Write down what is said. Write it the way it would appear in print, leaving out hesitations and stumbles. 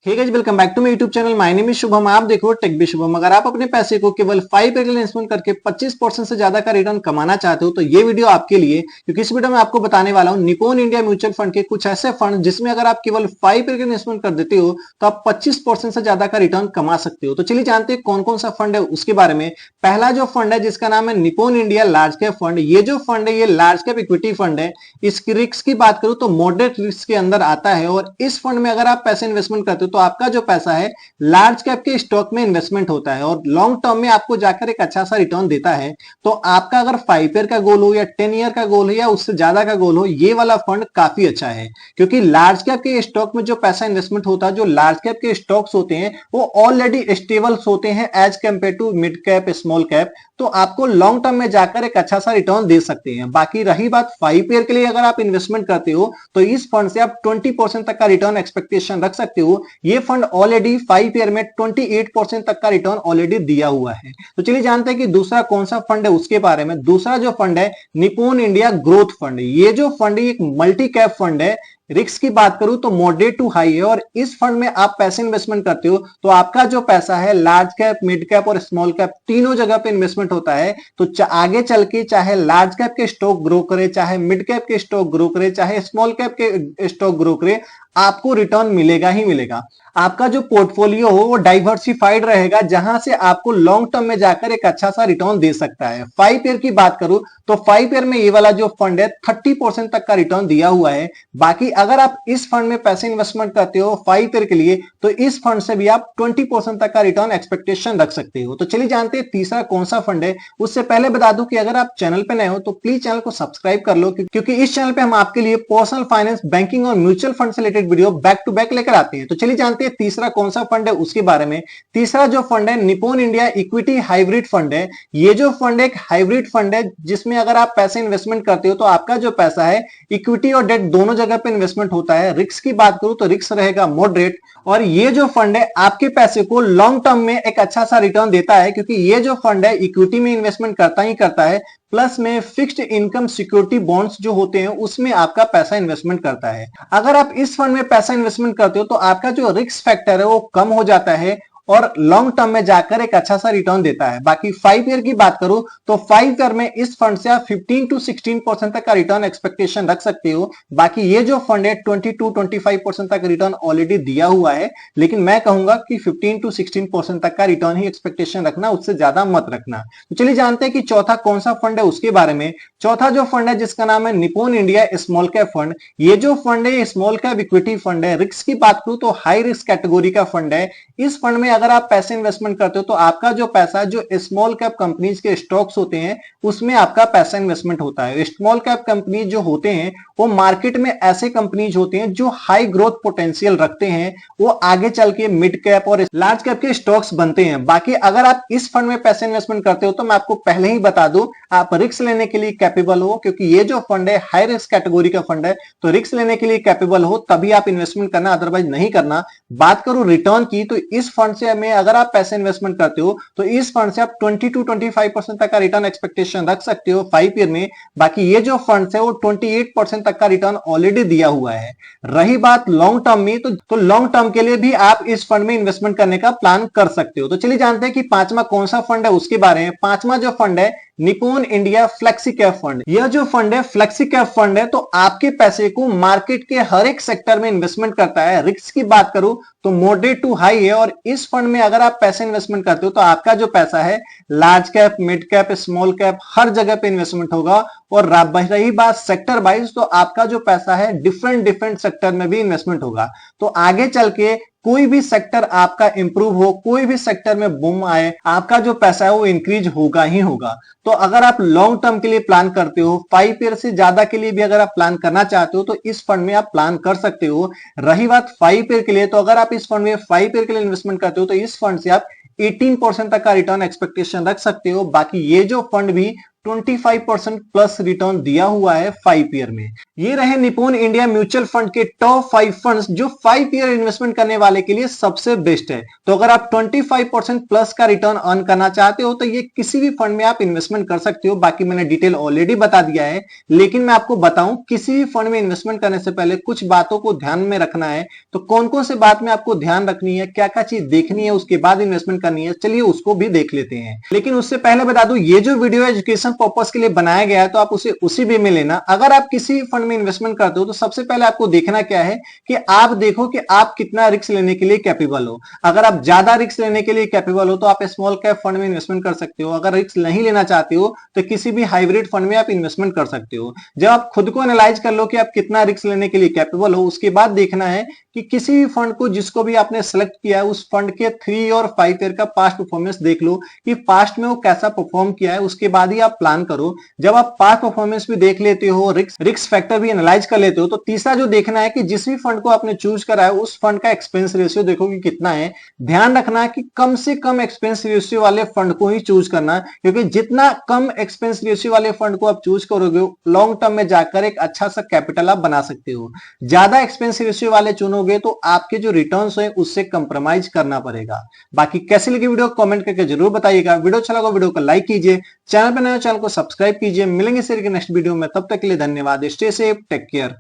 Hey guys, welcome back to my YouTube channel. My name is Shubham. आप देखो take भी शुभम। अगर आप अपने पैसे को केवल 5 के लिए इन्वेस्टमेंट करके 25% से ज्यादा का रिटर्न कमाना चाहते हो तो ये वीडियो आपके लिए, क्योंकि इस वीडियो में आपको बताने वाला हूं निप्पॉन इंडिया म्यूचुअल फंड के कुछ ऐसे फंड जिसमें अगर आप केवल 5 के इन्वेस्टमेंट कर देते हो तो आप 25% से ज्यादा का रिटर्न कमा सकते हो। तो चलिए जानते हैं कौन कौन सा फंड है उसके बारे में। पहला जो फंड है जिसका नाम है Nippon India large cap fund. ये जो फंड है ये लार्ज कैप इक्विटी फंड है। इसकी रिस्क की बात करूं तो मॉडरेट रिस्क के अंदर आता है और इस फंड में अगर आप पैसे इन्वेस्टमेंट करते हो तो आपका जो पैसा है लार्ज कैप के स्टॉक में इन्वेस्टमेंट होता है और लॉन्ग टर्म में आपको जाकर एक अच्छा सा रिटर्न देता है। तो आपका अगर 5 ईयर का गोल हो या 10 ईयर का गोल हो या उससे ज्यादा का गोल हो, ये वाला फंड काफी अच्छा है, क्योंकि लार्ज कैप के स्टॉक में जो पैसा इन्वेस्टमेंट होता है, जो लार्ज कैप के स्टॉक्स होते हैं वो ऑलरेडी स्टेबल्स होते हैं as compared to mid cap small cap. तो आपको लॉन्ग टर्म में जाकर एक अच्छा सा रिटर्न दे सकते हैं। बाकी रही बात 5 ईयर के लिए अगर आप इन्वेस्टमेंट करते हो तो इस फंड से आप 20% तक का रिटर्न एक्सपेक्टेशन रख सकते हो। ये फंड ऑलरेडी 5 ईयर में 28% तक का रिटर्न ऑलरेडी दिया हुआ है। तो चलिए जानते हैं कि दूसरा कौन सा फंड है उसके बारे में। दूसरा जो फंड है निप्पॉन इंडिया ग्रोथ फंड। ये जो फंड है एक मल्टी कैप फंड है। रिस्क की बात करूं तो मॉडरेट टू हाई है और इस फंड में आप पैसे इन्वेस्टमेंट करते हो तो आपका जो पैसा है लार्ज कैप, मिड कैप और स्मॉल कैप तीनों जगह पे इन्वेस्टमेंट होता है। तो आगे चल के चाहे लार्ज कैप के स्टॉक ग्रो करे, चाहे मिड कैप के स्टॉक ग्रो करे, चाहे स्मॉल कैप के स्टॉक ग्रो करे, आपको रिटर्न मिलेगा ही मिलेगा। आपका जो पोर्टफोलियो हो वो डाइवर्सिफाइड रहेगा, जहां से आपको लॉन्ग टर्म में जाकर एक अच्छा सा रिटर्न दे सकता है। 5 ईयर की बात करूं तो 5 ईयर में ये वाला जो फंड है 30% तक का रिटर्न दिया हुआ है। बाकी अगर आप इस फंड में पैसे इन्वेस्टमेंट करते हो 5 ईयर के लिए तो इस फंड से भी आप 20% तक का रिटर्न एक्सपेक्टेशन रख सकते हो। तो चलिए जानते हैं तीसरा कौन सा फंड है। उससे पहले बता दूं कि अगर आप चैनल पे नए हो तो प्लीज चैनल को सब्सक्राइब कर लो, क्योंकि इस चैनल पे हम आपके लिए पर्सनल फाइनेंस, बैंकिंग और म्यूचुअल फंड से related video back to back लेकर आते हैं। तो चलिए जानते हैं तीसरा कौन सा फंड है उसके बारे में। तीसरा जो फंड है Nippon India equity hybrid fund है। ये जो फंड एक हाइब्रिड फंड है जिसमें अगर आप पैसे इन्वेस्टमेंट करते हो तो आपका जो पैसा है इक्विटी और डेट दोनों जगह पे इन्वेस्टमेंट होता है। रिस्क की बात करूं तो रिस्क रहेगा मॉडरेट और ये जो फंड है आपके पैसे को लॉन्ग टर्म में एक अच्छा सा रिटर्न देता है, क्योंकि ये जो फंड है इक्विटी में इन्वेस्टमेंट करता ही करता है, प्लस में फिक्स्ड इनकम सिक्योरिटी बॉन्ड्स जो होते हैं उसमें आपका पैसा इन्वेस्टमेंट करता है। अगर आप इस फंड में पैसा इन्वेस्टमेंट करते हो तो आपका जो रिस्क फैक्टर है वो कम हो जाता है और लॉन्ग टर्म में जाकर एक अच्छा सा रिटर्न देता है। बाकी 5 ईयर की बात करूं तो 5 ईयर में इस फंड से आप 15 टू 16% तक का रिटर्न एक्सपेक्टेशन रख सकते हो। बाकी ये जो फंड है 20 टू 25% तक रिटर्न ऑलरेडी दिया हुआ है, लेकिन मैं कहूंगा कि 15 टू 16% तक का रिटर्न ही एक्सपेक्टेशन रखना, उससे ज्यादा मत रखना। तो चलिए जानते हैं कि चौथा कौन सा फंड है उसके बारे में। चौथा जो फंड है जिसका नाम है Nippon India small cap fund. ये जो फंड है स्मॉल कैप इक्विटी फंड है। रिस्क की बात करूं तो हाई रिस्क कैटेगरी का फंड है। इस फंड में अगर आप पैसे इन्वेस्टमेंट करते हो तो आपका जो पैसा जो स्मॉल कैप कंपनीज के स्टॉक्स होते हैं उसमें आपका पैसा इन्वेस्टमेंट होता है। स्मॉल कैप कंपनीज जो होते हैं वो मार्केट में ऐसे कंपनीज होते हैं जो हाई ग्रोथ पोटेंशियल रखते हैं, वो आगे चल के मिड कैप और लार्ज कैप के स्टॉक्स बनते हैं। बाकी अगर आप इस फंड में पैसे इन्वेस्टमेंट करते हो तो मैं आपको पहले ही बता दूं आप रिस्क लेने के लिए कैपेबल हो, क्योंकि ये जो फंड है हाई रिस्क कैटेगरी का फंड है। तो रिस्क लेने के लिए कैपेबल हो तभी आप इन्वेस्टमेंट करना, अदरवाइज नहीं करना। बात करूं रिटर्न की तो इस फंड से में अगर आप पैसे इन्वेस्टमेंट करते हो तो इस फंड से आप 20 टू 25% तक का रिटर्न एक्सपेक्टेशन रख सकते हो 5 ईयर में। बाकी ये जो फंड है वो 28% तक का रिटर्न ऑलरेडी दिया हुआ है। रही बात लॉन्ग टर्म में तो लॉन्ग टर्म के लिए भी आप इस फंड में इन्वेस्टमेंट करने का प्लान कर सकते हो। तो चलिए जानते हैं कि पांचवा कौन सा फंड है उसके बारे में। पांचवा जो फंड है Nippon India flexi cap fund. यह जो फंड है फ्लेक्सी कैप फंड है तो आपके पैसे को मार्केट के हर एक सेक्टर में इन्वेस्टमेंट करता है। रिस्क की बात करूं तो मॉडरेट टू हाई है और इस फंड में अगर आप पैसे इन्वेस्टमेंट करते हो तो आपका जो पैसा है large cap, mid cap, small cap हर जगह पे इन्वेस्टमेंट होगा। और रही बात सेक्टर वाइज तो आपका जो पैसा है डिफरेंट डिफरेंट सेक्टर में भी इन्वेस्टमेंट होगा। तो आगे चल के कोई भी सेक्टर आपका इंप्रूव हो, कोई भी सेक्टर में बूम आए, आपका जो पैसा है वो इंक्रीज होगा ही होगा। तो अगर आप लॉन्ग टर्म के लिए प्लान करते हो, 5 ईयर से ज्यादा के लिए भी अगर आप प्लान करना चाहते हो तो इस फंड में आप प्लान कर सकते हो। रही बात 5 ईयर के लिए तो अगर आप इस फंड में 5 ईयर के लिए इन्वेस्टमेंट करते हो तो इस फंड से आप 18% तक का रिटर्न एक्सपेक्टेशन रख सकते हो। बाकी ये जो फंड भी 25% प्लस रिटर्न दिया हुआ है 5 ईयर में। ये रहे निप्पॉन इंडिया म्यूचुअल फंड के टॉप 5 फंड्स जो 5 ईयर इन्वेस्टमेंट करने वाले के लिए सबसे बेस्ट है। तो अगर आप 25% प्लस का रिटर्न अर्न करना चाहते हो तो ये किसी भी फंड में आप इन्वेस्टमेंट कर सकते हो। बाकी मैंने डिटेल ऑलरेडी बता दिया है, लेकिन मैं आपको बताऊं किसी भी फंड में इन्वेस्टमेंट करने से पहले कुछ बातों को ध्यान में रखना है। तो कौन कौन से बात में आपको ध्यान रखनी है, क्या क्या चीज देखनी है, उसके बाद इन्वेस्टमेंट करनी है, चलिए उसको भी देख लेते हैं। लेकिन उससे पहले बता दूं ये जो वीडियो एजुकेशन पर्पस के लिए बनाया गया है तो आप उसे उसी वे में लेना। अगर आप किसी फंड में इन्वेस्टमेंट करते हो तो सबसे पहले आपको देखना क्या है कि आप देखो कि आप कितना रिस्क लेने के लिए कैपेबल हो। अगर आप ज्यादा रिस्क लेने के लिए कैपेबल हो तो आप स्मॉल कैप फंड में इन्वेस्टमेंट कर सकते हो। अगर रिस्क नहीं लेना चाहते हो तो किसी भी हाइब्रिड फंड में आप इन्वेस्टमेंट कर सकते हो। जब आप खुद को एनालाइज कर लो कि आप कितना रिस्क लेने के लिए कैपेबल हो, उसके बाद देखना है कि किसी भी फंड को जिसको भी आपने सेलेक्ट किया है उस फंड के 3 और 5 ईयर का पास्ट परफॉर्मेंस देख लो कि पास्ट में वो कैसा परफॉर्म किया है, उसके बाद ही आप प्लान करो। जब आप पास्ट परफॉर्मेंस भी देख लेते हो, रिस्क फैक्टर भी एनालाइज कर लेते हो, तो तीसरा जो देखना है कि जिस भी फंड को आपने चूज करा है उस फंड का एक्सपेंस रेशियो देखो कि कितना है। ध्यान रखना है कि कम से कम एक्सपेंस रेशियो वाले फंड को ही चूज करना, क्योंकि जितना कम एक्सपेंस रेशियो वाले फंड को आप चूज करोगे लॉन्ग टर्म में जाकर एक अच्छा सा कैपिटल आप बना सकते हो। ज्यादा एक्सपेंस रेशियो वाले चुनोगे तो आपके जो रिटर्न्स है उससे कंप्रोमाइज करना पड़ेगा। बाकी कैसे लगी वीडियो कमेंट करके जरूर बताइएगा। वीडियो अच्छा लगा वीडियो को लाइक कीजिए, चैनल पर नए चैनल को सब्सक्राइब कीजिए। मिलेंगे नेक्स्ट वीडियो में, तब तक के लिए धन्यवाद। Stay safe, take care.